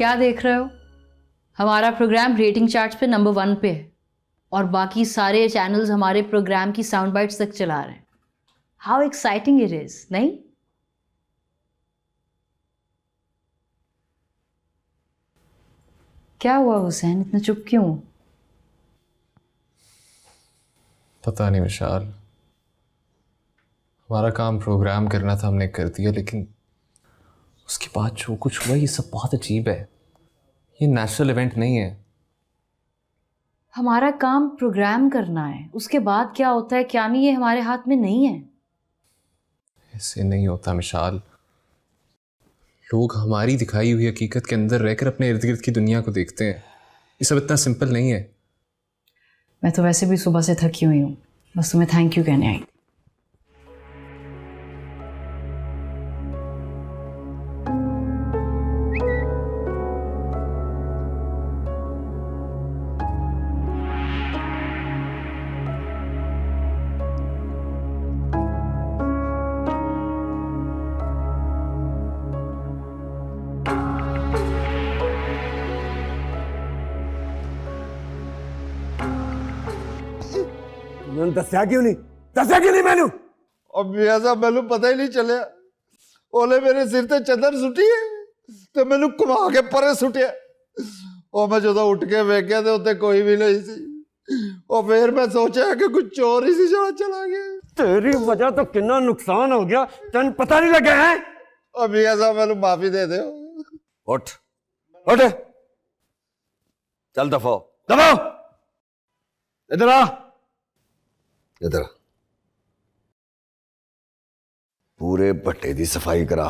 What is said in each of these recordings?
क्या देख रहे हो? हमारा प्रोग्राम रेटिंग चार्ट्स पे नंबर 1 पे है और बाकी सारे चैनल्स हमारे प्रोग्राम की साउंड बाइट्स तक चला रहे हैं। हाउ एक्साइटिंग इट इज, नहीं? क्या हुआ हुसैन, इतना चुप क्यों? पता नहीं विशाल, हमारा काम प्रोग्राम करना था, हमने कर दिया, लेकिन उसके बाद जो कुछ हुआ ये सब बहुत अजीब है। ये नेचुरल इवेंट नहीं है। हमारा काम प्रोग्राम करना है, उसके बाद क्या होता है क्या नहीं ये हमारे हाथ में नहीं है। ऐसे नहीं होता मिशाल। लोग हमारी दिखाई हुई हकीकत के अंदर रहकर अपने इर्द गिर्द की दुनिया को देखते हैं। ये सब इतना सिंपल नहीं है। मैं तो वैसे भी सुबह से थकी हुई हूँ, बस तुम्हें थैंक यू कहने आई। दस्या क्यों नहीं मैनू? अब ऐसा मैनू पता ही नहीं चलिया। ओले मेरे सिर ते चदर सुटी है ते मैनू घुमा के परे सुटिया। और मैं जो उठ के वेख्या तो उत्ते कोई भी नहीं सी। और फिर मैं सोचा कि कुछ चोर ही सी जो चला गया। तेरी वजह तो कितना नुकसान हो गया, तेन पता नहीं लगा है? अब ऐसा मैनू माफी दे दो। उठ उठ, चल दफाओ दफाओ, इधर आ, इधर पूरे भट्टे की सफाई करा,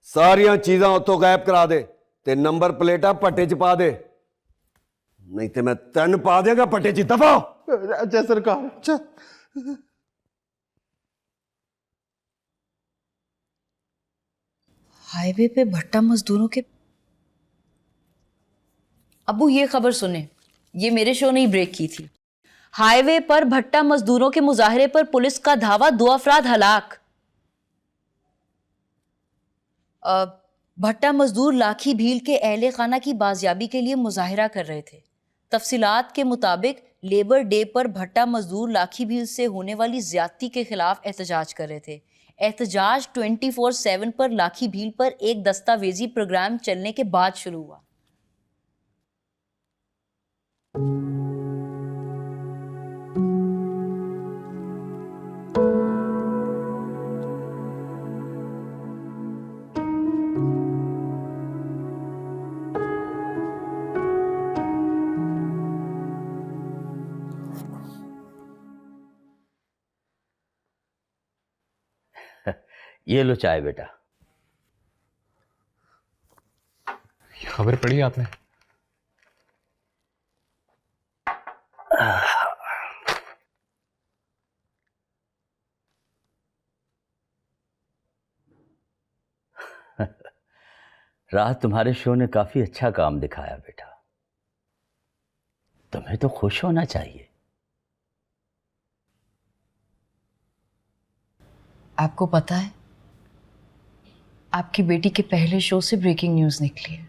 सारिया चीजा उतो गायब करा दे ते नंबर प्लेटा भट्टे च पा दे, नहीं तो मैं तेन पा देगा भट्टे च। दफाओ। अच्छा सरकार, अच्छा। हाईवे पे भट्टा मजदूरों के। अबू ये खबर सुने, ये मेरे शो ने ही ब्रेक की थी। हाईवे पर भट्टा मजदूरों के मुजाहरे पर पुलिस का धावा, 2 अफराद हलाक। भट्टा मजदूर लाखी भील के अहले खाना की बाजियाबी के लिए मुजाहरा कर रहे थे। तफसीलात के मुताबिक लेबर डे पर भट्टा मजदूर लाखी भील से होने वाली ज्यादती के खिलाफ एहतजाज कर रहे थे। एहतजाज 24/7 पर लाखी भील पर एक दस्तावेजी प्रोग्राम चलने के बाद शुरू हुआ। ये लो चाय बेटा। खबर पढ़ी आपने? रात तुम्हारे शो ने काफी अच्छा काम दिखाया बेटा, तुम्हें तो खुश होना चाहिए। आपको पता है, आपकी बेटी के पहले शो से ब्रेकिंग न्यूज़ निकली है।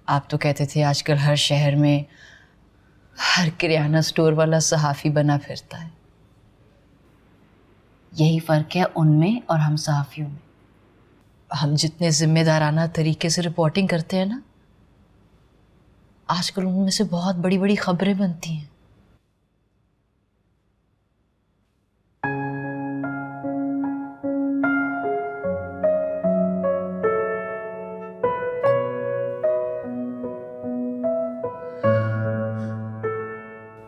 आप तो कहते थे आजकल हर शहर में हर किराना स्टोर वाला सहाफ़ी बना फिरता है। यही फ़र्क है उनमें और हम सहाफ़ियों में। हम जितने ज़िम्मेदाराना तरीके से रिपोर्टिंग करते हैं ना, आजकल उनमें से बहुत बड़ी बड़ी खबरें बनती हैं।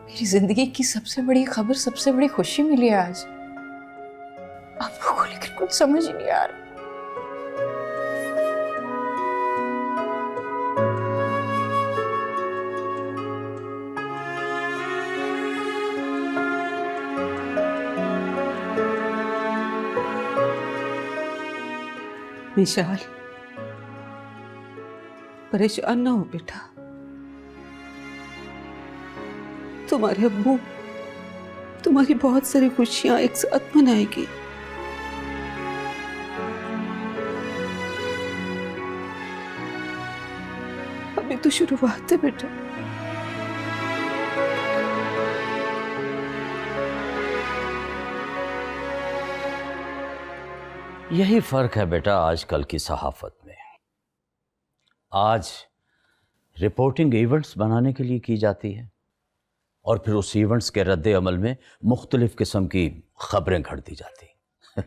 मेरी जिंदगी की सबसे बड़ी खबर, सबसे बड़ी खुशी मिली है आज। आप लोगों को लेकिन कुछ समझ ही नहीं आ रहा। विशाल, परेशान ना हो बेटा। तुम्हारे अब्बू तुम्हारी बहुत सारी खुशियां एक साथ मनाएगी। शुरुआत है बेटा। यही फर्क है बेटा आजकल की सहाफत में। आज रिपोर्टिंग इवेंट्स बनाने के लिए की जाती है और फिर उस इवेंट्स के रद्द अमल में मुख्तलिफ किस्म की खबरें घड़ दी जाती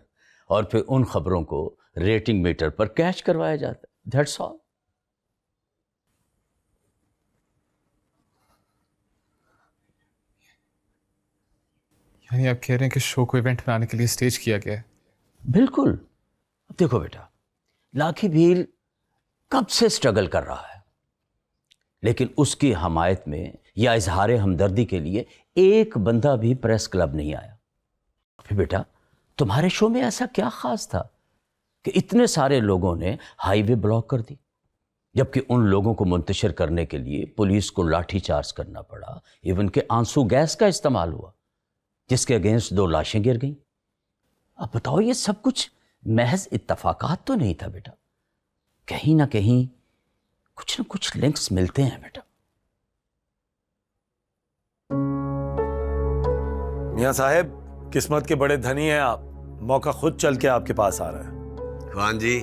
और फिर उन खबरों को रेटिंग मीटर पर कैच करवाया जाता है। That's all. यानी आप कह रहे हैं कि शो को इवेंट बनाने के लिए स्टेज किया गया है? बिल्कुल। अब देखो बेटा, लाखी भील कब से स्ट्रगल कर रहा है, लेकिन उसकी हमायत में या इजहार हमदर्दी के लिए एक बंदा भी प्रेस क्लब नहीं आया। फिर बेटा तुम्हारे शो में ऐसा क्या खास था कि इतने सारे लोगों ने हाईवे ब्लॉक कर दी, जबकि उन लोगों को मुंतशिर करने के लिए पुलिस को लाठी चार्ज करना पड़ा, इवन के आंसू गैस का इस्तेमाल हुआ, जिसके अगेंस्ट 2 लाशें गिर गईं। अब बताओ, ये सब कुछ महज इत्तफाकात तो नहीं था बेटा, कहीं ना कहीं कुछ ना कुछ लिंक्स मिलते हैं बेटा। मियां साहब, किस्मत के बड़े धनी हैं आप, मौका खुद चल के आपके पास आ रहा है। खान जी,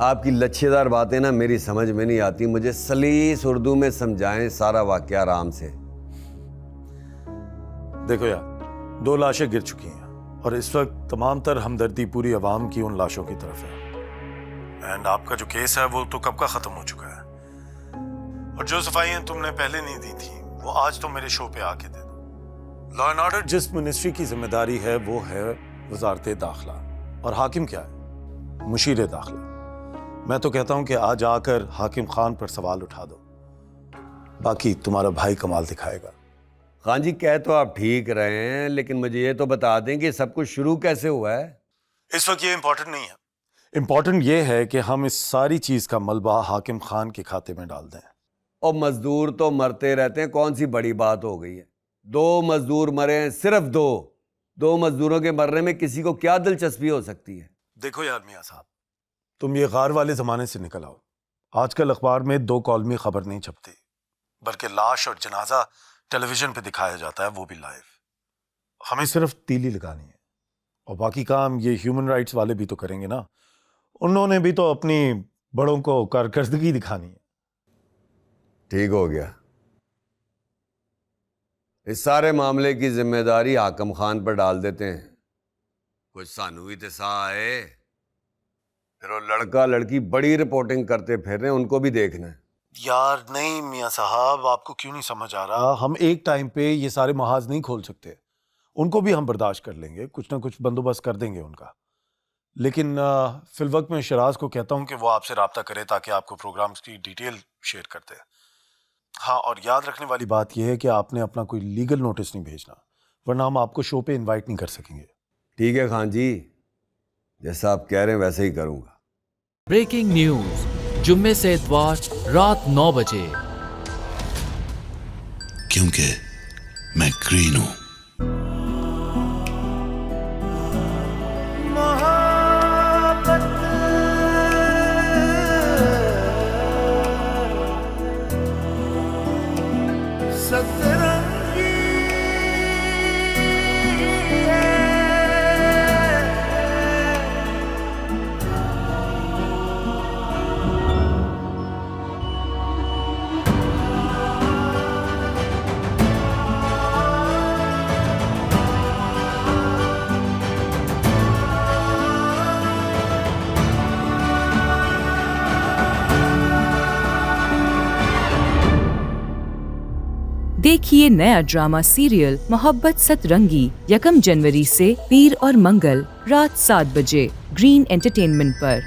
आपकी लच्छेदार बातें ना मेरी समझ में नहीं आती, मुझे सलीस उर्दू में समझाएं सारा वाकया आराम से। देखो यार, 2 लाशें गिर चुकी हैं और इस वक्त तमाम तर हमदर्दी पूरी आवाम की उन लाशों की तरफ है। एंड आपका जो केस है वो तो कब का खत्म हो चुका है, और जो सफाइयां तुमने पहले नहीं दी थी वो आज तो मेरे शो पे आके दे दो। लॉ एंड ऑर्डर जिस मिनिस्ट्री की जिम्मेदारी है वो है वजारत दाखिला, और हाकिम क्या है? मुशीर दाखिला। मैं तो कहता हूं कि आज आकर हाकिम खान पर सवाल उठा दो, बाकी तुम्हारा भाई कमाल दिखाएगा। खान जी, कह तो आप ठीक रहे हैं, लेकिन मुझे ये तो बता दें कि सब कुछ शुरू कैसे हुआ है। इस वक्त ये इंपॉर्टेंट नहीं है, इंपॉर्टेंट ये है कि हम इस सारी चीज का मलबा हाकिम खान के खाते में डाल दें। और मजदूर तो मरते रहते हैं, कौन सी बड़ी बात हो गई है? 2 मजदूर मरे हैं, सिर्फ 2 मजदूरों के मरने में किसी को क्या दिलचस्पी हो सकती है? देखो यार मियां साहब, तुम ये गार वाले जमाने से निकल आओ। आजकल अखबार में 2 कॉलमी खबर नहीं छपती, बल्कि लाश और जनाजा टेलीविजन पे दिखाया जाता है, वो भी लाइव। हमें सिर्फ तीली लगानी है, और बाकी काम ये ह्यूमन राइट्स वाले भी तो करेंगे ना। उन्होंने भी तो अपनी बड़ों को कारकर्दगी दिखानी है। ठीक हो गया, इस सारे मामले की जिम्मेदारी हाकिम खान पर डाल देते हैं। कुछ सानू भी तो सा है, फिर वो लड़का लड़की बड़ी रिपोर्टिंग करते फिर रहे हैं, उनको भी देखना है। यार नहीं मियां साहब, आपको क्यों नहीं समझ आ रहा? हम एक टाइम पे ये सारे महाज नहीं खोल सकते, उनको भी हम बर्दाश्त कर लेंगे, कुछ ना कुछ बंदोबस्त कर देंगे उनका। लेकिन फिलवक्त में शराज को कहता हूं कि वो आपसे राब्ता करे ताकि आपको प्रोग्राम्स की डिटेल शेयर करते हैं। हाँ, और याद रखने वाली बात यह है कि आपने अपना कोई लीगल नोटिस नहीं भेजना, वरना हम आपको शो पे इनवाइट नहीं कर सकेंगे। ठीक है खान जी, जैसा आप कह रहे हैं वैसे ही करूंगा। ब्रेकिंग न्यूज जुम्मे से इतवार रात 9 बजे। क्योंकि मैं ग्रीन हूं। देखिए नया ड्रामा सीरियल मोहब्बत सतरंगी 1 जनवरी से पीर और मंगल रात 7 बजे ग्रीन एंटरटेनमेंट पर।